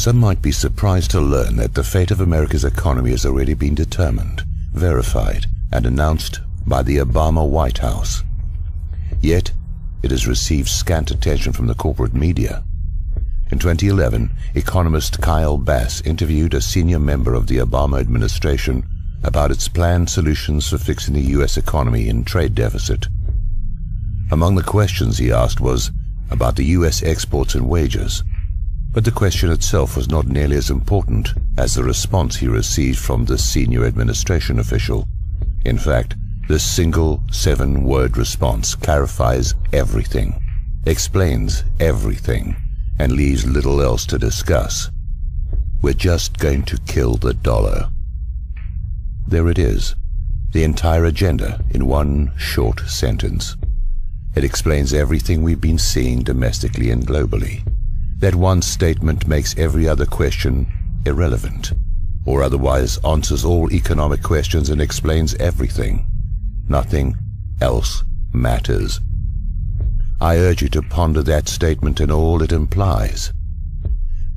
Some might be surprised to learn that the fate of America's economy has already been determined, verified, and announced by the Obama White House. Yet, it has received scant attention from the corporate media. In 2011, economist Kyle Bass interviewed a senior member of the Obama administration about its planned solutions for fixing the U.S. economy and trade deficit. Among the questions he asked was about the U.S. exports and wages, but the question itself was not nearly as important as the response he received from this senior administration official. In fact, this single 7-word response clarifies everything, explains everything, and leaves little else to discuss. We're just going to kill the dollar. There it is, the entire agenda in one short sentence. It explains everything we've been seeing domestically and globally. That one statement makes every other question irrelevant, or otherwise answers all economic questions and explains everything. Nothing else matters. I urge you to ponder that statement and all it implies.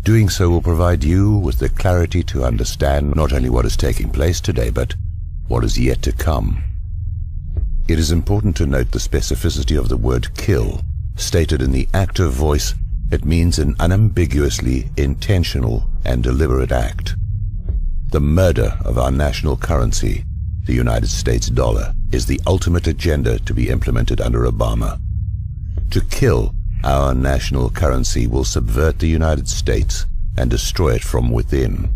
Doing so will provide you with the clarity to understand not only what is taking place today, but what is yet to come. It is important to note the specificity of the word kill. Stated in the active voice, it means an unambiguously intentional and deliberate act. The murder of our national currency, the United States dollar, is the ultimate agenda to be implemented under Obama. To kill our national currency will subvert the United States and destroy it from within.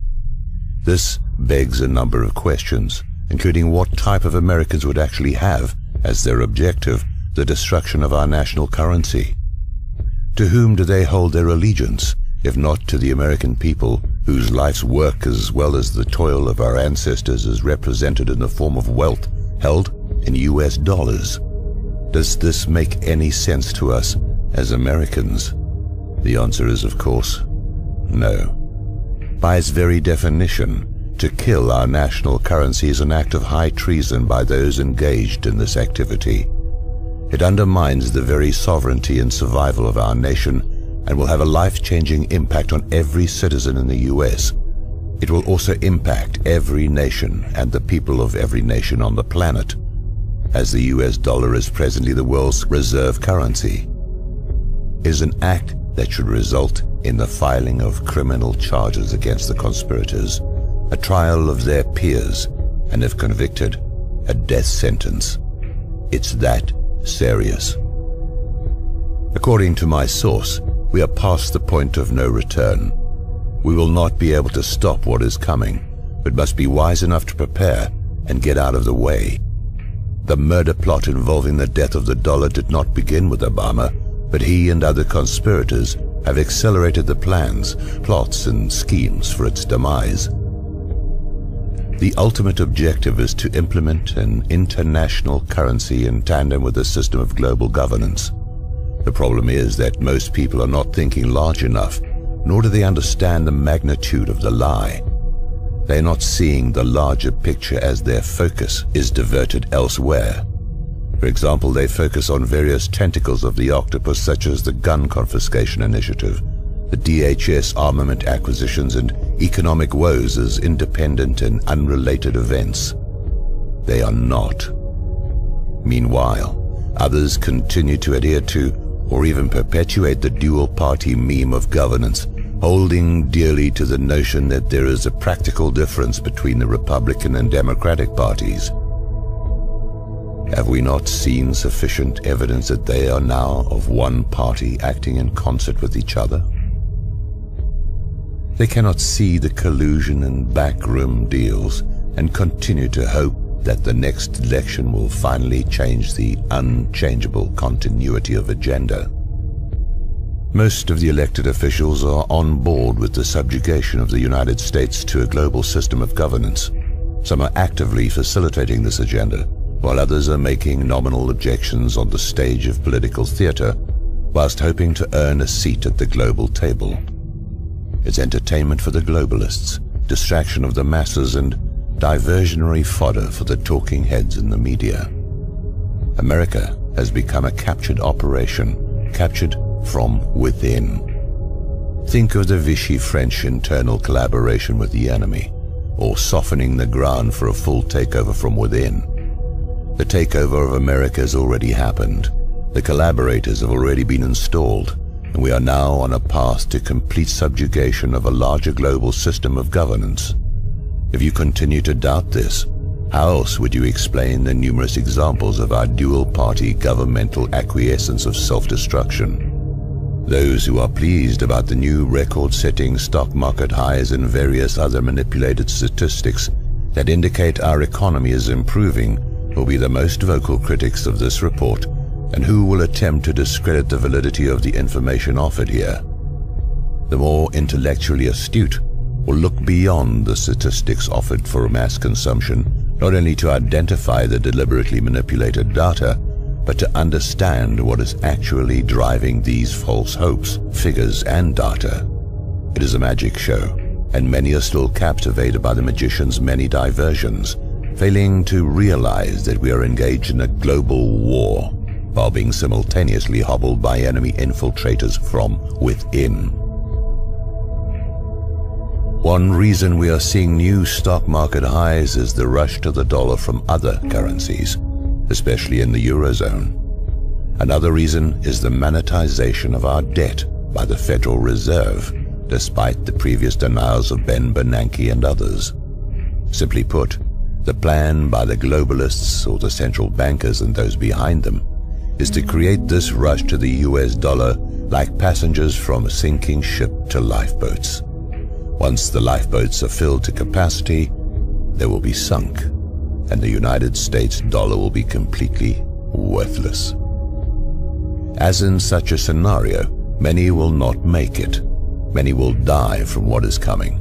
This begs a number of questions, including what type of Americans would actually have as their objective the destruction of our national currency. To whom do they hold their allegiance, if not to the American people, whose life's work as well as the toil of our ancestors is represented in the form of wealth held in US dollars? Does this make any sense to us as Americans? The answer is, of course, no. By its very definition, to kill our national currency is an act of high treason by those engaged in this activity. It undermines the very sovereignty and survival of our nation and will have a life-changing impact on every citizen in the U.S. It will also impact every nation and the people of every nation on the planet, as the US dollar is presently the world's reserve currency. It is an act that should result in the filing of criminal charges against the conspirators, a trial of their peers, and if convicted, a death sentence. It's that serious. According to my source, we are past the point of no return. We will not be able to stop what is coming, but must be wise enough to prepare and get out of the way. The murder plot involving the death of the dollar did not begin with Obama, but he and other conspirators have accelerated the plans, plots, and schemes for its demise. The ultimate objective is to implement an international currency in tandem with a system of global governance. The problem is that most people are not thinking large enough, nor do they understand the magnitude of the lie. They are not seeing the larger picture as their focus is diverted elsewhere. For example, they focus on various tentacles of the octopus, such as the gun confiscation initiative, the DHS armament acquisitions, and economic woes as independent and unrelated events. They are not. Meanwhile, others continue to adhere to or even perpetuate the dual-party meme of governance, holding dearly to the notion that there is a practical difference between the Republican and Democratic parties. Have we not seen sufficient evidence that they are now of one party acting in concert with each other? They cannot see the collusion and backroom deals and continue to hope that the next election will finally change the unchangeable continuity of agenda. Most of the elected officials are on board with the subjugation of the United States to a global system of governance. Some are actively facilitating this agenda, while others are making nominal objections on the stage of political theater, whilst hoping to earn a seat at the global table. It's entertainment for the globalists, distraction of the masses, and diversionary fodder for the talking heads in the media. America has become a captured operation, captured from within. Think of the Vichy French internal collaboration with the enemy, or softening the ground for a full takeover from within. The takeover of America has already happened. The collaborators have already been installed, and we are now on a path to complete subjugation of a larger global system of governance. If you continue to doubt this, how else would you explain the numerous examples of our dual-party governmental acquiescence of self-destruction? Those who are pleased about the new record-setting stock market highs and various other manipulated statistics that indicate our economy is improving will be the most vocal critics of this report, and who will attempt to discredit the validity of the information offered here. The more intellectually astute will look beyond the statistics offered for mass consumption, not only to identify the deliberately manipulated data, but to understand what is actually driving these false hopes, figures, and data. It is a magic show, and many are still captivated by the magician's many diversions, failing to realize that we are engaged in a global war, while being simultaneously hobbled by enemy infiltrators from within. One reason we are seeing new stock market highs is the rush to the dollar from other currencies, especially in the Eurozone. Another reason is the monetization of our debt by the Federal Reserve, despite the previous denials of Ben Bernanke and others. Simply put, the plan by the globalists, or the central bankers and those behind them, is to create this rush to the US dollar like passengers from a sinking ship to lifeboats. Once the lifeboats are filled to capacity, they will be sunk, and the United States dollar will be completely worthless. As in such a scenario, many will not make it. Many will die from what is coming.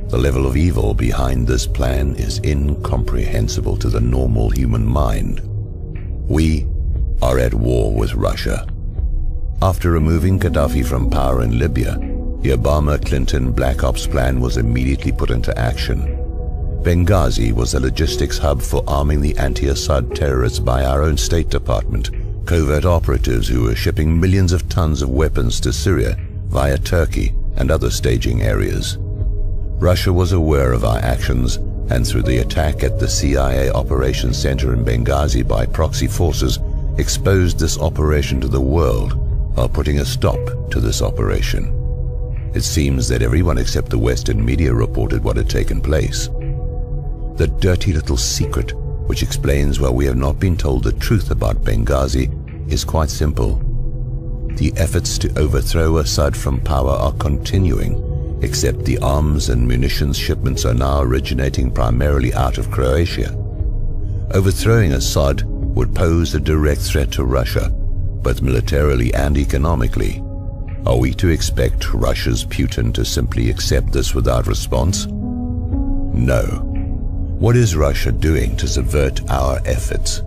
The level of evil behind this plan is incomprehensible to the normal human mind. We are at war with Russia. After removing Gaddafi from power in Libya, the Obama-Clinton Black Ops plan was immediately put into action. Benghazi was a logistics hub for arming the anti-Assad terrorists by our own State Department, covert operatives who were shipping millions of tons of weapons to Syria via Turkey and other staging areas. Russia was aware of our actions, and through the attack at the CIA Operations Center in Benghazi by proxy forces, exposed this operation to the world while putting a stop to this operation. It seems that everyone except the Western media reported what had taken place. The dirty little secret which explains why we have not been told the truth about Benghazi is quite simple. The efforts to overthrow Assad from power are continuing, except the arms and munitions shipments are now originating primarily out of Croatia. Overthrowing Assad would pose a direct threat to Russia, both militarily and economically. Are we to expect Russia's Putin to simply accept this without response? No. What is Russia doing to subvert our efforts?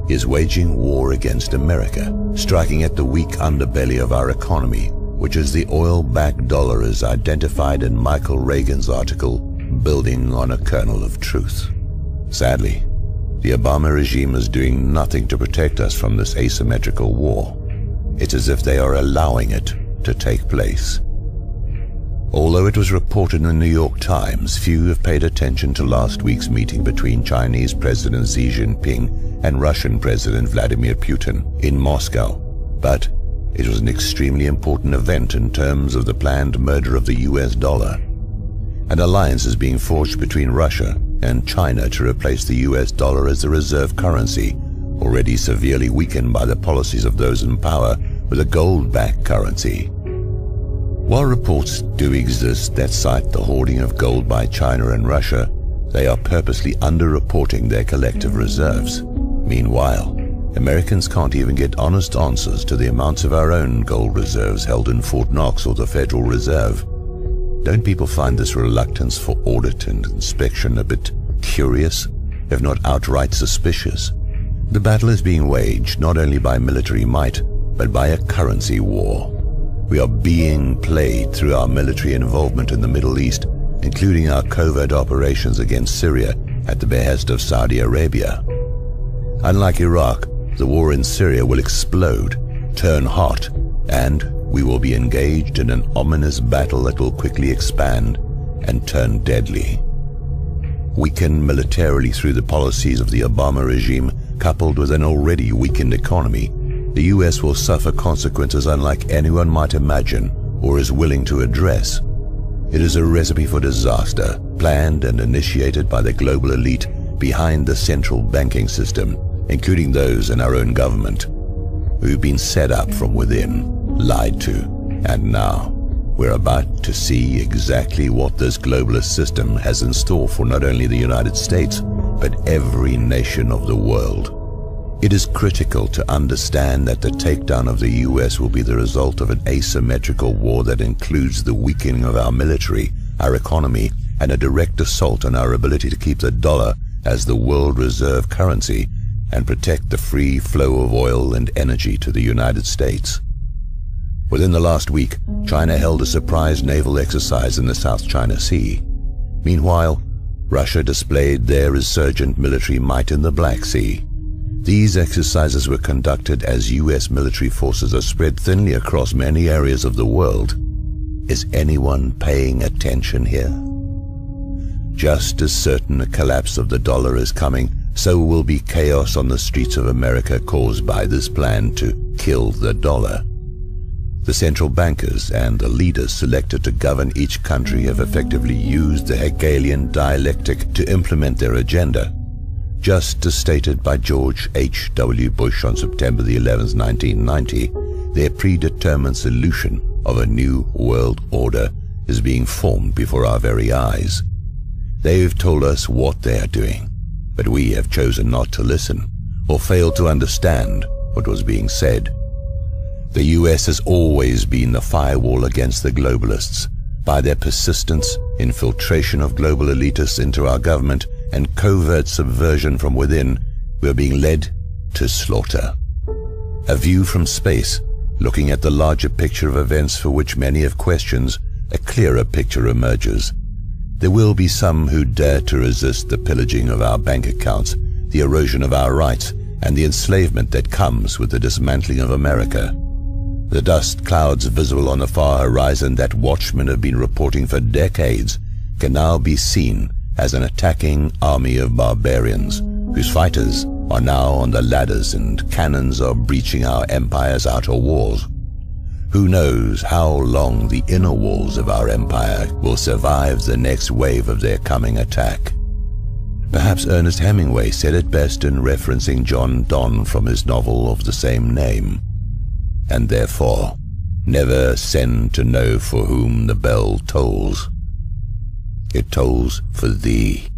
He is waging war against America, striking at the weak underbelly of our economy, which is the oil-backed dollar as identified in Michael Reagan's article, Building on a Kernel of Truth. Sadly, the Obama regime is doing nothing to protect us from this asymmetrical war. It's as if they are allowing it to take place. Although it was reported in the New York Times, few have paid attention to last week's meeting between Chinese President Xi Jinping and Russian President Vladimir Putin in Moscow. But it was an extremely important event in terms of the planned murder of the US dollar. An alliance is being forged between Russia and China to replace the US dollar as the reserve currency, already severely weakened by the policies of those in power, with a gold-backed currency. While reports do exist that cite the hoarding of gold by China and Russia, they are purposely underreporting their collective reserves. Meanwhile, Americans can't even get honest answers to the amounts of our own gold reserves held in Fort Knox or the Federal Reserve. Don't people find this reluctance for audit and inspection a bit curious, if not outright suspicious? The battle is being waged not only by military might, but by a currency war. We are being played through our military involvement in the Middle East, including our covert operations against Syria at the behest of Saudi Arabia. Unlike Iraq, the war in Syria will explode, turn hot, and we will be engaged in an ominous battle that will quickly expand and turn deadly. Weakened militarily through the policies of the Obama regime, coupled with an already weakened economy, the US will suffer consequences unlike anyone might imagine or is willing to address. It is a recipe for disaster, planned and initiated by the global elite behind the central banking system, including those in our own government, who've been set up from within, lied to, and now we're about to see exactly what this globalist system has in store for not only the United States, but every nation of the world. It is critical to understand that the takedown of the US will be the result of an asymmetrical war that includes the weakening of our military, our economy, and a direct assault on our ability to keep the dollar as the world reserve currency and protect the free flow of oil and energy to the United States. Within the last week, China held a surprise naval exercise in the South China Sea. Meanwhile, Russia displayed their resurgent military might in the Black Sea. These exercises were conducted as US military forces are spread thinly across many areas of the world. Is anyone paying attention here? Just as certain a collapse of the dollar is coming, so will be chaos on the streets of America caused by this plan to kill the dollar. The central bankers and the leaders selected to govern each country have effectively used the Hegelian dialectic to implement their agenda. Just as stated by George H.W. Bush on September the 11th, 1990, their predetermined solution of a new world order is being formed before our very eyes. They've told us what they are doing, but we have chosen not to listen or failed to understand what was being said. The US has always been the firewall against the globalists. By their persistence, infiltration of global elitists into our government, and covert subversion from within, we are being led to slaughter. A view from space, looking at the larger picture of events for which many have questions, a clearer picture emerges. There will be some who dare to resist the pillaging of our bank accounts, the erosion of our rights, and the enslavement that comes with the dismantling of America. The dust clouds visible on the far horizon that watchmen have been reporting for decades can now be seen as an attacking army of barbarians, whose fighters are now on the ladders and cannons are breaching our empire's outer walls. Who knows how long the inner walls of our empire will survive the next wave of their coming attack. Perhaps Ernest Hemingway said it best in referencing John Donne from his novel of the same name. And therefore, never send to know for whom the bell tolls. It tolls for thee.